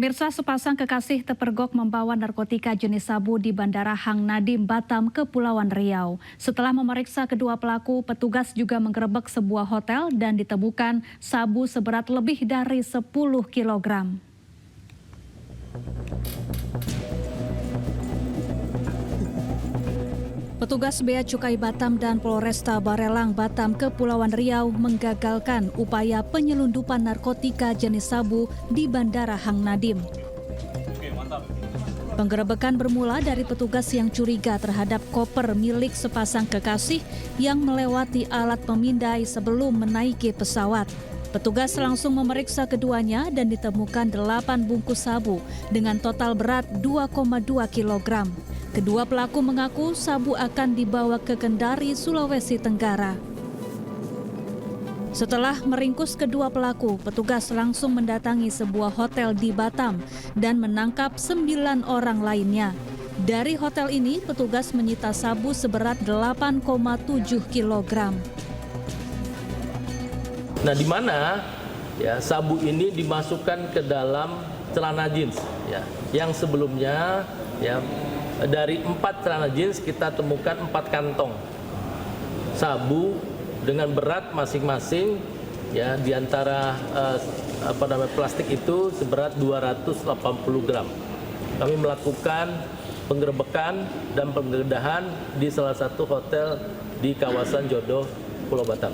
Pemirsa, sepasang kekasih terpergok membawa narkotika jenis sabu di Bandara Hang Nadim, Batam, Kepulauan Riau. Setelah memeriksa kedua pelaku, petugas juga menggerebek sebuah hotel dan ditemukan sabu seberat lebih dari 10 kilogram. Petugas Bea Cukai Batam dan Polresta Barelang Batam Kepulauan Riau menggagalkan upaya penyelundupan narkotika jenis sabu di Bandara Hang Nadim. Penggerebekan bermula dari petugas yang curiga terhadap koper milik sepasang kekasih yang melewati alat pemindai sebelum menaiki pesawat. Petugas langsung memeriksa keduanya dan ditemukan 8 bungkus sabu dengan total berat 2,2 kilogram. Kedua pelaku mengaku sabu akan dibawa ke Kendari, Sulawesi Tenggara. Setelah meringkus kedua pelaku, petugas langsung mendatangi sebuah hotel di Batam dan menangkap 9 orang lainnya. Dari hotel ini, petugas menyita sabu seberat 8,7 kilogram. Nah, di mana ya sabu ini dimasukkan ke dalam celana jeans ya, yang sebelumnya ya dari 4 celana jeans kita temukan 4 kantong sabu dengan berat masing-masing ya di antara plastik itu seberat 280 gram. Kami melakukan penggerebekan dan penggeledahan di salah satu hotel di kawasan Jodoh, Pulau Batam,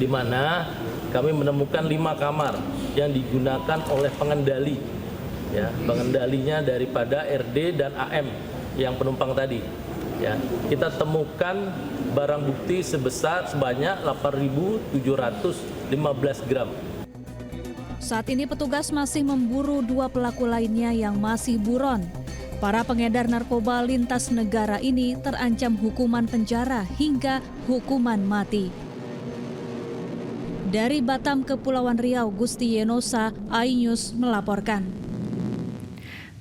di mana kami menemukan 5 kamar yang digunakan oleh pengendali. Ya, pengendalinya daripada RD dan AM yang penumpang tadi. Ya, kita temukan barang bukti sebanyak 8.715 gram. Saat ini petugas masih memburu 2 pelaku lainnya yang masih buron. Para pengedar narkoba lintas negara ini terancam hukuman penjara hingga hukuman mati. Dari Batam, Kepulauan Riau, Gusti Yenosa, iNews melaporkan.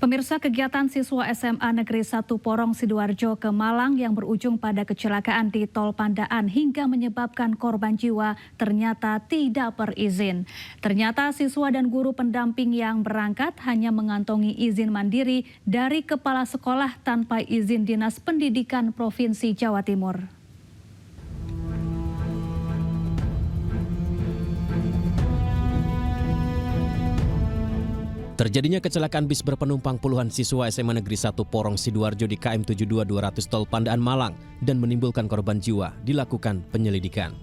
Pemirsa, kegiatan siswa SMA Negeri 1 Porong Sidoarjo ke Malang yang berujung pada kecelakaan di Tol Pandaan hingga menyebabkan korban jiwa ternyata tidak berizin. Ternyata siswa dan guru pendamping yang berangkat hanya mengantongi izin mandiri dari kepala sekolah tanpa izin Dinas Pendidikan Provinsi Jawa Timur. Terjadinya kecelakaan bis berpenumpang puluhan siswa SMA Negeri 1 Porong Sidoarjo di KM 72200 Tol Pandaan Malang dan menimbulkan korban jiwa dilakukan penyelidikan.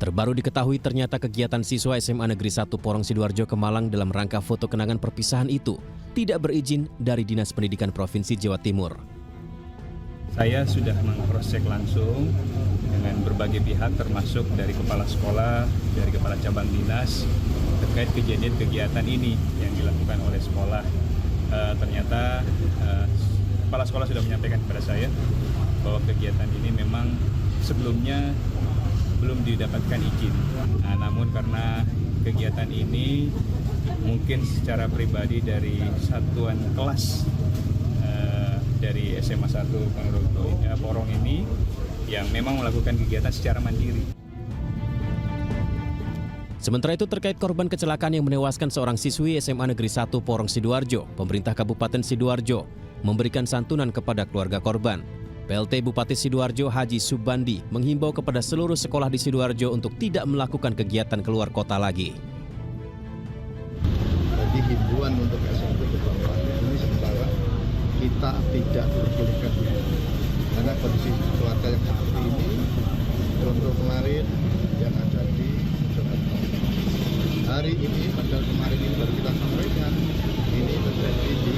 Terbaru diketahui ternyata kegiatan siswa SMA Negeri 1 Porong Sidoarjo ke Malang dalam rangka foto kenangan perpisahan itu tidak berizin dari Dinas Pendidikan Provinsi Jawa Timur. Saya sudah mengcross-check langsung dengan berbagai pihak termasuk dari kepala sekolah, dari kepala cabang dinas terkait kejadian kegiatan ini yang dilakukan oleh sekolah. Ternyata kepala sekolah sudah menyampaikan kepada saya bahwa kegiatan ini memang sebelumnya belum didapatkan izin. Namun karena kegiatan ini mungkin secara pribadi dari satuan kelas dari SMA 1 Porong ini yang memang melakukan kegiatan secara mandiri. Sementara itu terkait korban kecelakaan yang menewaskan seorang siswi SMA Negeri 1 Porong Sidoarjo, pemerintah Kabupaten Sidoarjo memberikan santunan kepada keluarga korban. PLT Bupati Sidoarjo Haji Subandi menghimbau kepada seluruh sekolah di Sidoarjo untuk tidak melakukan kegiatan keluar kota lagi. Jadi himbauan untuk SMP ke bawah ini sementara kita tidak berbolehkan karena kondisi keluarga yang seperti ini. Contoh kemarin yang ada di Jakarta. Hari ini, padahal kemarin ini baru kita sampaikan, ini terjadi di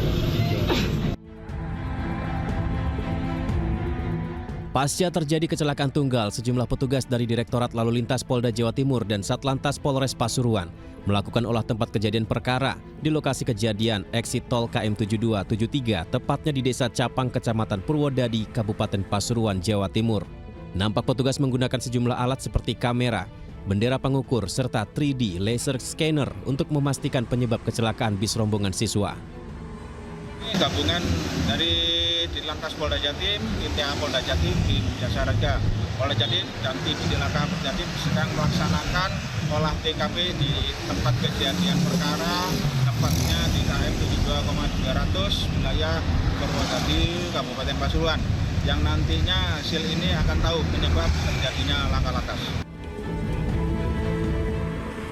Pasca terjadi kecelakaan tunggal, sejumlah petugas dari Direktorat Lalu Lintas Polda Jawa Timur dan Satlantas Polres Pasuruan melakukan olah tempat kejadian perkara di lokasi kejadian eksit tol KM 7273, tepatnya di Desa Capang, Kecamatan Purwodadi, Kabupaten Pasuruan, Jawa Timur. Nampak petugas menggunakan sejumlah alat seperti kamera, bendera pengukur, serta 3D laser scanner untuk memastikan penyebab kecelakaan bis rombongan siswa. Ini gabungan dari Ditlantas Polda Jatim, Intia Polda Jatim, tim Jasa Raja Polda Jatim, dan tim Ditlantas Polda Jatim sedang melaksanakan olah TKP di tempat kejadian perkara tepatnya di KM 72,200 wilayah Purwodadi, Kabupaten Pasuruan, yang nantinya hasil ini akan tahu penyebab terjadinya laka lantas.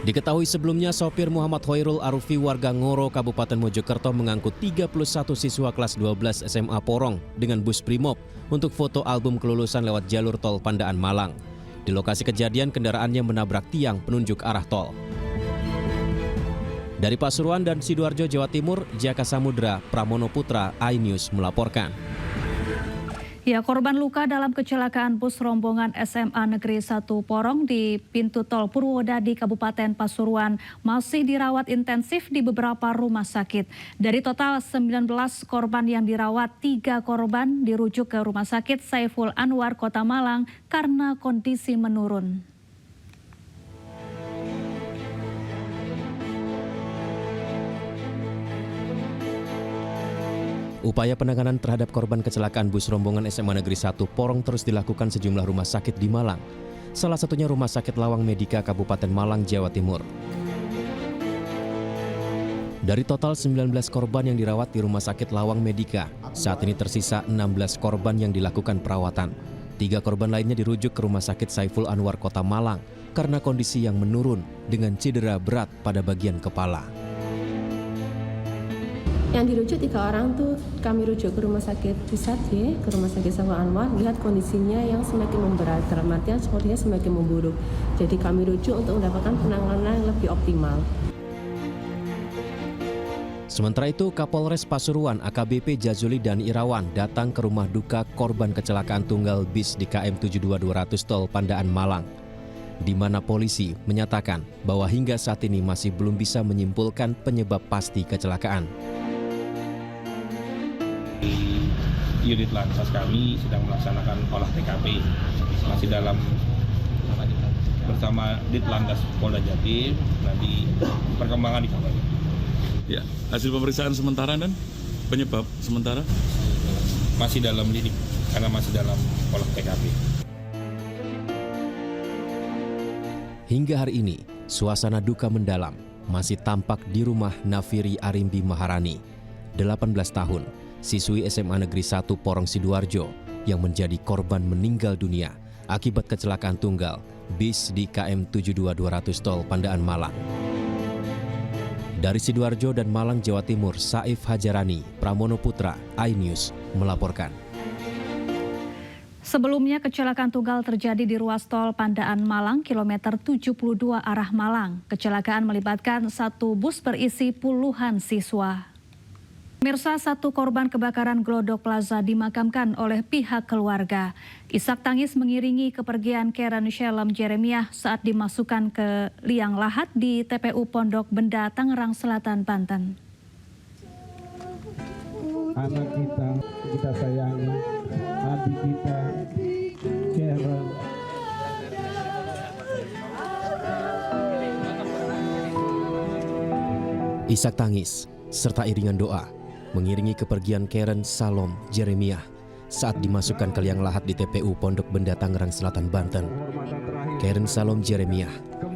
Diketahui sebelumnya sopir Muhammad Hoirul Arufi warga Ngoro, Kabupaten Mojokerto mengangkut 31 siswa kelas 12 SMA Porong dengan bus Brimob untuk foto album kelulusan lewat jalur tol Pandaan Malang. Di lokasi kejadian kendaraannya menabrak tiang penunjuk arah tol. Dari Pasuruan dan Sidoarjo, Jawa Timur, Jaka Samudra, Pramono Putra, iNews melaporkan. Ya, korban luka dalam kecelakaan bus rombongan SMA Negeri 1 Porong di pintu tol Purwodadi, Kabupaten Pasuruan masih dirawat intensif di beberapa rumah sakit. Dari total 19 korban yang dirawat, 3 korban dirujuk ke Rumah Sakit Saiful Anwar, Kota Malang karena kondisi menurun. Upaya penanganan terhadap korban kecelakaan bus rombongan SMA Negeri 1 Porong terus dilakukan sejumlah rumah sakit di Malang. Salah satunya Rumah Sakit Lawang Medika, Kabupaten Malang, Jawa Timur. Dari total 19 korban yang dirawat di Rumah Sakit Lawang Medika, saat ini tersisa 16 korban yang dilakukan perawatan. 3 korban lainnya dirujuk ke Rumah Sakit Saiful Anwar, Kota Malang, karena kondisi yang menurun dengan cedera berat pada bagian kepala. Yang dirujuk 3 orang tuh kami rujuk ke Rumah Sakit Pusat ke Rumah Sakit Saiful Anwar, lihat kondisinya yang semakin memberat, dalam artian sepertinya semakin memburuk. Jadi kami rujuk untuk mendapatkan penanganan yang lebih optimal. Sementara itu, Kapolres Pasuruan AKBP Jazuli dan Irawan datang ke rumah duka korban kecelakaan tunggal bis di KM 72200 Tol Pandaan Malang, di mana polisi menyatakan bahwa hingga saat ini masih belum bisa menyimpulkan penyebab pasti kecelakaan. Unit Lantas kami sedang melaksanakan olah TKP, masih dalam bersama Ditlantas Polda Jatim, nanti perkembangan dikabarkan. Ya, hasil pemeriksaan sementara dan penyebab sementara Masih dalam lidik karena masih dalam olah TKP. Hingga hari ini, suasana duka mendalam masih tampak di rumah Nafiri Arimbi Maharani, 18 tahun, siswi SMA Negeri 1 Porong Sidoarjo yang menjadi korban meninggal dunia akibat kecelakaan tunggal bis di KM 72200 Tol Pandaan Malang. Dari Sidoarjo dan Malang, Jawa Timur, Saif Hajarani, Pramono Putra, iNews melaporkan. Sebelumnya kecelakaan tunggal terjadi di ruas tol Pandaan Malang, kilometer 72 arah Malang. Kecelakaan melibatkan satu bus berisi puluhan siswa. Pemirsa, 1 korban kebakaran Glodok Plaza dimakamkan oleh pihak keluarga. Isak tangis mengiringi kepergian Karen Shalom Jeremiah saat dimasukkan ke liang lahat di TPU Pondok Benda, Tangerang Selatan, Banten. Anak kita sayangi, adik kita, Karen. Isak tangis serta iringan doa mengiringi kepergian Karen Shalom Jeremiah saat dimasukkan ke liang lahat di TPU Pondok Benda, Tangerang Selatan, Banten. Karen Shalom Jeremiah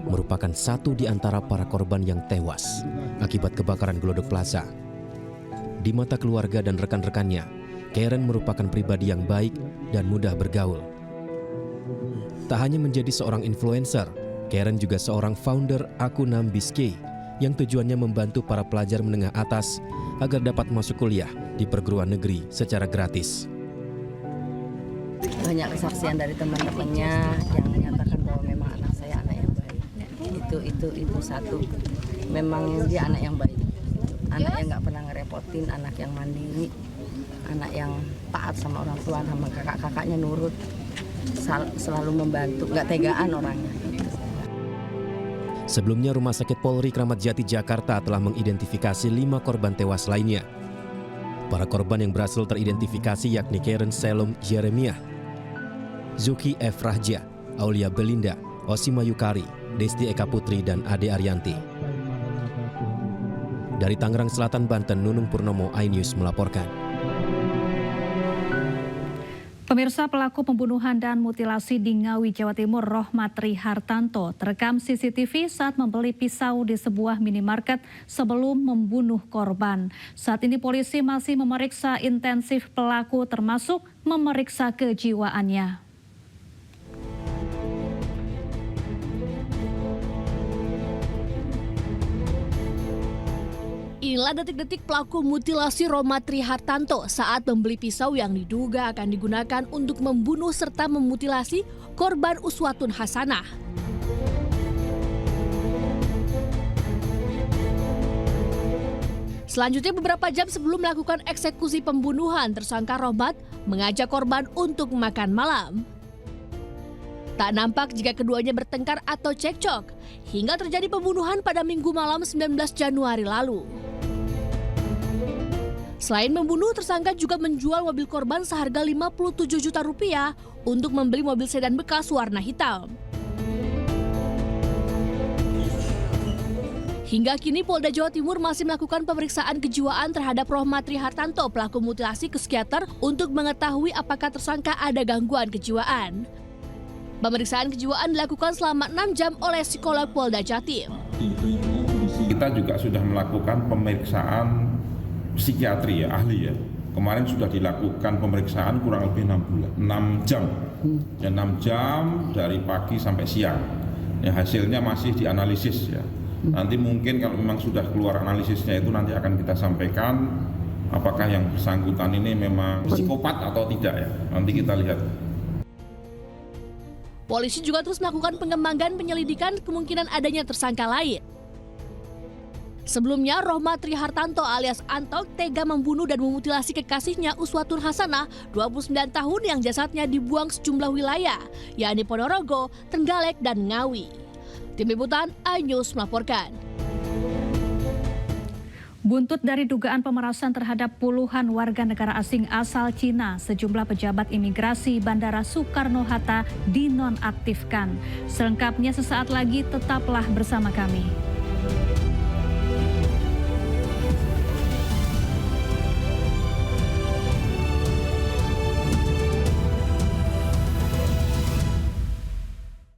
merupakan satu di antara para korban yang tewas akibat kebakaran Glodok Plaza. Di mata keluarga dan rekan-rekannya, Karen merupakan pribadi yang baik dan mudah bergaul. Tak hanya menjadi seorang influencer, Karen juga seorang founder akun Nambiske yang tujuannya membantu para pelajar menengah atas agar dapat masuk kuliah di perguruan negeri secara gratis. Banyak kesaksian dari teman-temannya yang menyatakan bahwa memang anak saya anak yang baik. Itu satu. Memang dia anak yang baik. Anak yang nggak pernah ngerepotin, anak yang mandiri, anak yang taat sama orang tua, sama kakak-kakaknya nurut, selalu membantu, nggak tegaan orangnya. Sebelumnya, Rumah Sakit Polri Kramat Jati Jakarta telah mengidentifikasi 5 korban tewas lainnya. Para korban yang berhasil teridentifikasi yakni Karen Shalom Jeremiah, Zuki F. Rahja, Aulia Belinda, Osima Yukari, Desti Eka Putri, dan Ade Arianti. Dari Tangerang Selatan, Banten, Nunung Purnomo, iNews melaporkan. Pemirsa, pelaku pembunuhan dan mutilasi di Ngawi, Jawa Timur, Rohmatri Hartanto terekam CCTV saat membeli pisau di sebuah minimarket sebelum membunuh korban. Saat ini polisi masih memeriksa intensif pelaku termasuk memeriksa kejiwaannya. Inilah detik-detik pelaku mutilasi Rohmatri Hartanto saat membeli pisau yang diduga akan digunakan untuk membunuh serta memutilasi korban Uswatun Hasanah. Selanjutnya beberapa jam sebelum melakukan eksekusi pembunuhan, tersangka Rohmat mengajak korban untuk makan malam. Tak nampak jika keduanya bertengkar atau cekcok, hingga terjadi pembunuhan pada Minggu malam 19 Januari lalu. Selain membunuh, tersangka juga menjual mobil korban seharga 57 juta rupiah untuk membeli mobil sedan bekas warna hitam. Hingga kini Polda Jawa Timur masih melakukan pemeriksaan kejiwaan terhadap Rohmatri Hartanto, pelaku mutilasi, ke psikiater untuk mengetahui apakah tersangka ada gangguan kejiwaan. Pemeriksaan kejiwaan dilakukan selama 6 jam oleh psikolog Polda Jatim. Kita juga sudah melakukan pemeriksaan psikiatri ya, ahli ya. Kemarin sudah dilakukan pemeriksaan kurang lebih 6 jam. Ya, 6 jam dari pagi sampai siang. Ya, hasilnya masih dianalisis ya. Nanti mungkin kalau memang sudah keluar analisisnya itu nanti akan kita sampaikan apakah yang bersangkutan ini memang psikopat atau tidak ya. Nanti kita lihat. Polisi juga terus melakukan pengembangan penyelidikan kemungkinan adanya tersangka lain. Sebelumnya, Rohmatri Hartanto alias Antok tega membunuh dan memutilasi kekasihnya Uswatun Hasanah, 29 tahun, yang jasadnya dibuang sejumlah wilayah, yakni Ponorogo, Trenggalek, dan Ngawi. Tim Liputan iNews melaporkan. Buntut dari dugaan pemerasan terhadap puluhan warga negara asing asal Cina, sejumlah pejabat imigrasi Bandara Soekarno-Hatta dinonaktifkan. Selengkapnya sesaat lagi, tetaplah bersama kami.